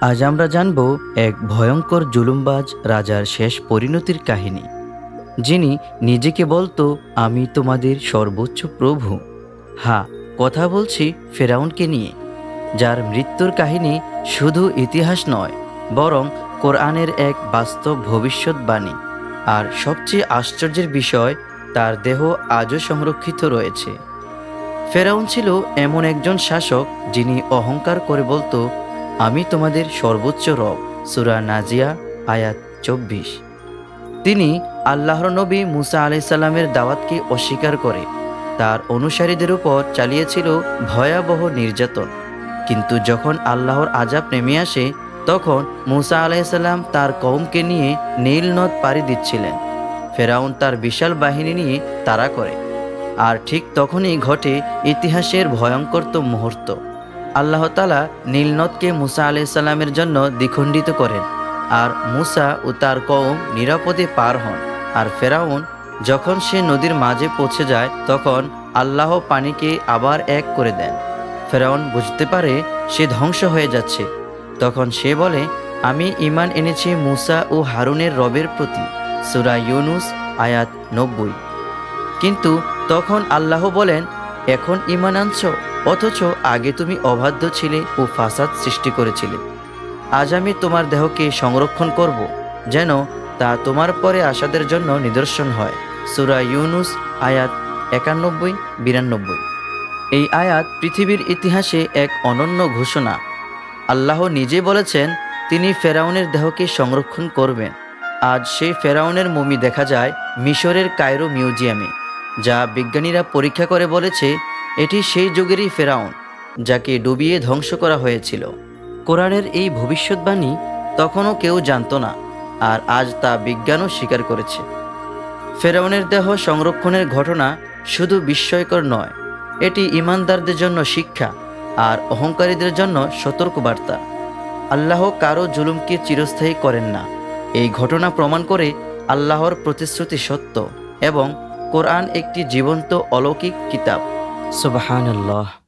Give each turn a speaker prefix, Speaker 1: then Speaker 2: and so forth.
Speaker 1: আজ আমরা জানব এক ভয়ঙ্কর জুলুমবাজ রাজার শেষ পরিণতির কাহিনী, যিনি নিজেকে বলতো, আমি তোমাদের সর্বোচ্চ প্রভু। হ্যাঁ, কথা বলছি ফেরাউনকে নিয়ে, যার মৃত্যুর কাহিনী শুধু ইতিহাস নয়, বরং কোরআনের এক বাস্তব ভবিষ্যৎবাণী। আর সবচেয়ে আশ্চর্যের বিষয়, তার দেহ আজও সংরক্ষিত রয়েছে। ফেরাউন ছিল এমন একজন শাসক যিনি অহংকার করে বলতো, আমি তোমাদের সর্বোচ্চ রব। সূরা নাজিয়া আয়াত ২৪। তিনি আল্লাহর নবী মুসা আলাইসাল্লামের দাওয়াতকে অস্বীকার করে তার অনুসারীদের উপর চালিয়েছিল ভয়াবহ নির্যাতন। কিন্তু যখন আল্লাহর আযাব নেমে আসে, তখন মুসা আলাইসাল্লাম তার কওমকে নিয়ে নীল নদ পাড়ি দিচ্ছিলেন। ফেরাউন তার বিশাল বাহিনী নিয়ে তাড়া করে। আর ঠিক তখনই ঘটে ইতিহাসের ভয়ঙ্করতম মুহূর্ত। আল্লাহ তাআলা নীলনদকে মুসা আলাইসাল্লামের জন্য দ্বিখণ্ডিত করেন, আর মুসা ও তার কওম নিরাপদে পার হন। আর ফেরাউন যখন সে নদীর মাঝে পৌঁছে যায়, তখন আল্লাহ পানিকে আবার এক করে দেন। ফেরাউন বুঝতে পারে সে ধ্বংস হয়ে যাচ্ছে। তখন সে বলে, আমি ঈমান এনেছি মুসা ও হারুনের রবের প্রতি। সূরা ইউনুস আয়াত ৯০। কিন্তু তখন আল্লাহ বলেন, এখন ঈমান আনছ, অথচ আগে তুমি অবাধ্য ছিলে ও ফাসাদ সৃষ্টি করেছিলে। আজ আমি তোমার দেহকে সংরক্ষণ করব, যেন তা তোমার পরে আসাদের জন্য নিদর্শন হয়। সূরা ইউনুস আয়াত ৯১-৯২। এই আয়াত পৃথিবীর ইতিহাসে এক অনন্য ঘোষণা। আল্লাহ নিজে বলেছেন তিনি ফেরাউনের দেহকে সংরক্ষণ করবেন। আজ সেই ফেরাউনের মমি দেখা যায় মিশরের কায়রো মিউজিয়ামে, যা বিজ্ঞানীরা পরীক্ষা করে বলেছে এটি সেই যুগেরই ফেরাউন, যাকে ডুবিয়ে ধ্বংস করা হয়েছিল। কোরআনের এই ভবিষ্যৎবাণী তখনও কেউ জানত না, আর আজ তা বিজ্ঞানও স্বীকার করেছে। ফেরাউনের দেহ সংরক্ষণের ঘটনা শুধু বিস্ময়কর নয়, এটি ঈমানদারদের জন্য শিক্ষা আর অহংকারীদের জন্য সতর্কবার্তা। আল্লাহ কারো জুলুমকে চিরস্থায়ী করেন না। এই ঘটনা প্রমাণ করে আল্লাহর প্রতিশ্রুতি সত্য এবং কোরআন একটি জীবন্ত অলৌকিক কিতাব। সুবহানাল্লাহ।